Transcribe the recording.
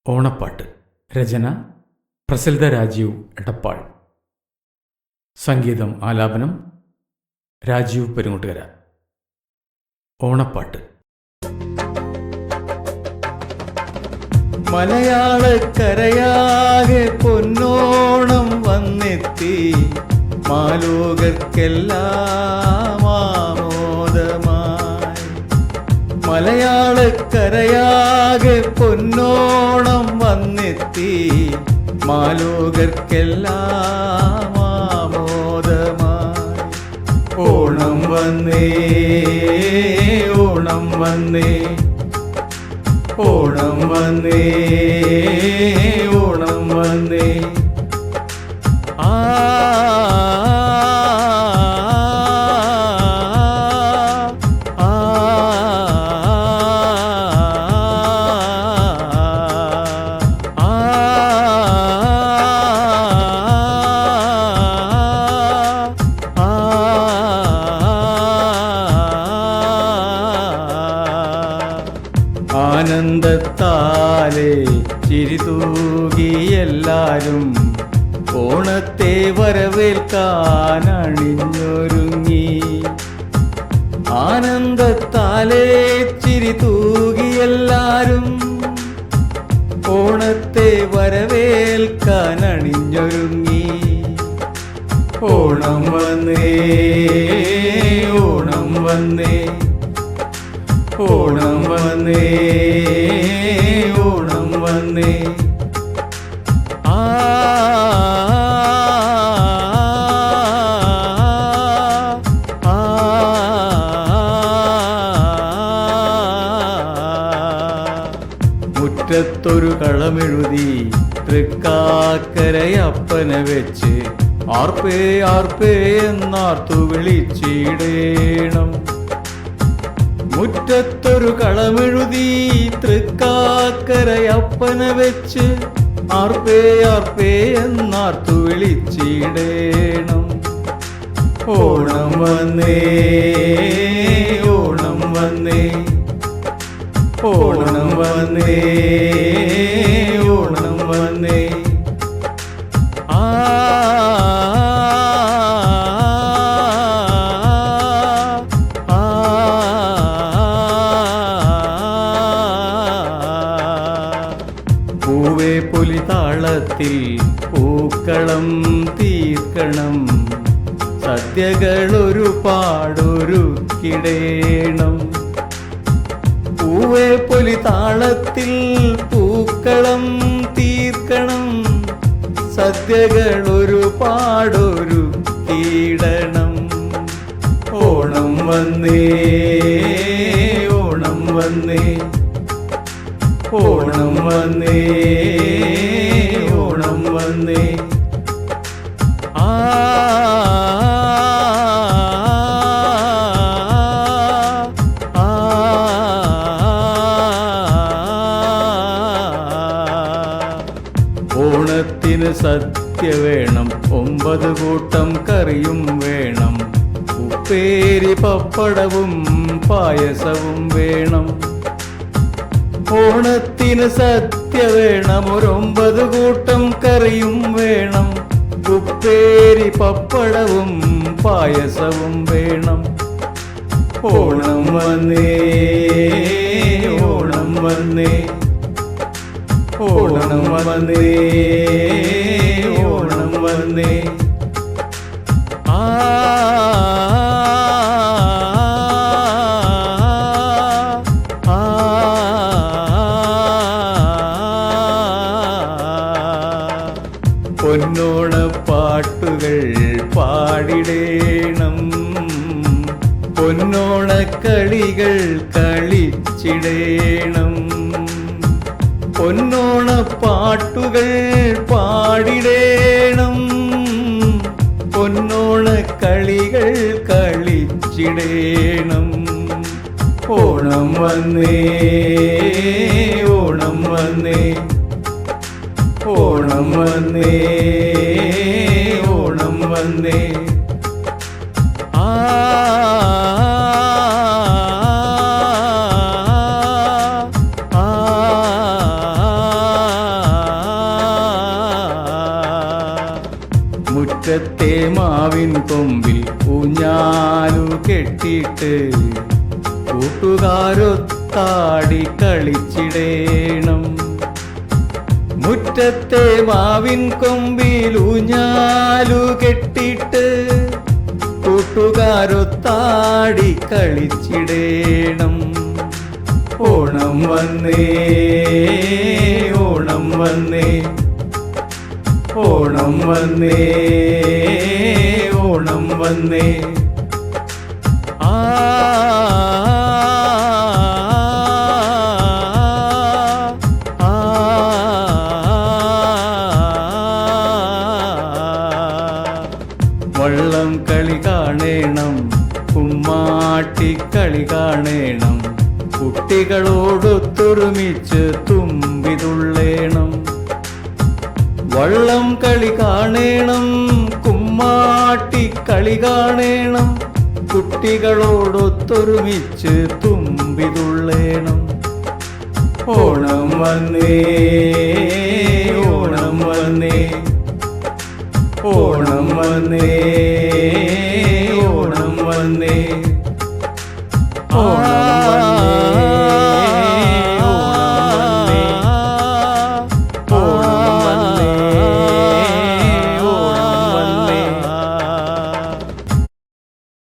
ഓണപ്പാട്ട്. രചന പ്രസിദ്ധ രാജീവ് എടപ്പാൾ. സംഗീതം ആലാപനം രാജീവ് പെരുങ്ങോട്ടുകര. ഓണപ്പാട്ട്. മലയാളക്കരയാകെ പൊന്നോണം വന്നെത്തി, മാലോകർക്കെല്ലാം ആമോദമായി. മലയാളക്കരയാകെ പൊന്നോണം വന്നെത്തി, മാലോകർക്കെല്ലാം ആമോദമായി. ഓണം വന്നേ, ഓണം വന്നേ, ഓണം വന്നേ, ഓണം വന്നേ. ആ ആനന്ദത്താലേ ചിരിതൂകി എല്ലാരും ഓണത്തെ വരവേൽക്കാൻ അണിഞ്ഞൊരുങ്ങി. ആനന്ദത്താലേ ചിരിതൂകി എല്ലാരും ഓണത്തെ വരവേൽക്കാൻ അണിഞ്ഞൊരുങ്ങി. ഓണം വന്നേ, ഓണം വന്നേ, ഓണം വന്നേ, ഓണം വന്നേ. ആ മുറ്റത്തൊരു കളമെഴുതി തൃക്കാക്കരയപ്പനെ വെച്ച് ആർപ്പേ ആർപ്പേ എന്നാർത്തു വിളിച്ചിടേണം. മുറ്റത്തൊരു കളമെഴുതി തൃക്കാക്കരയപ്പനെ വെച്ച് ആർപ്പേ ആർപ്പേ എന്നാർത്തു വിളിച്ചിടേണം. ഓണം വന്നേ, ഓണം വന്നേ, ഓണം വന്നേ, ഓണം വന്നേ. ആ പൂവേ പൊലി താളത്തിൽ പൂക്കളം തീർക്കണം, സദ്യകളൊരുപാടൊരുക്കിടേണം. പൂവേ പൊലി താളത്തിൽ പൂക്കളം തീർക്കണം, സദ്യകളൊരുപാടൊരുക്കിടണം. ഓണം വന്നേ, ഓണം വന്നേ, ഓണം വന്നേ, ഓണം വന്നേ. ആ ഓണത്തിന് സദ്യ വേണം, 9 കൂട്ടം കറിയും വേണം, ഉപ്പേരി പപ്പടവും പായസവും വേണം. ഓണത്തിന് സദ്യ വേണം, 9 കൂട്ടം കറിയും വേണം, ഉപ്പേരി പപ്പടവും പായസവും വേണം. ഓണം വന്നേ, ഓണം വന്നേ, ഓണം വന്നേ, ഓണം വന്നേ. ആ പൊന്നോണപ്പാട്ടുകൾ പാടിടേണം, പൊന്നോണക്കളികൾ കളിച്ചിടേണം. പൊന്നോണപ്പാട്ടുകൾ പാടിടേണം, പൊന്നോണക്കളികൾ കളിച്ചിടേണം. ഓണം വന്നേ, ഓണം വന്നേ, ഓണം വന്നേ, ഓണം വന്നേ. ആ മുറ്റത്തെ മാവിൻ കൊമ്പിൽ ഊഞ്ഞാലു കെട്ടിയിട്ട് കൂട്ടുകാരൊത്താടി കളിച്ചിടേണം. മുറ്റത്തെ മാവിൻ കൊമ്പിൽ ഊഞ്ഞാലു കെട്ടിയിട്ട് കൂട്ടുകാരൊത്താടി കളിച്ചിടേണം. ഓണം വന്നേ, ഓണം വന്നേ, ഓണം വന്നേ, ഓണം വന്നേ. ആ വള്ളം കളി കാണേണം, കുമ്മാട്ടിക്കളി കാണേണം, കുട്ടികളോടൊത്തൊരുമിച്ച് തുമ്പിതുള്ളേണം. വള്ളം കളി കാണേണം, കുമ്മാട്ടിക്കളി കാണേണം, കുട്ടികളോടൊത്തൊരുമിച്ച് തുമ്പിതുള്ളേണം. ഓണം വന്നേ, ഓണം വന്നേ, ഓണം വന്നേ.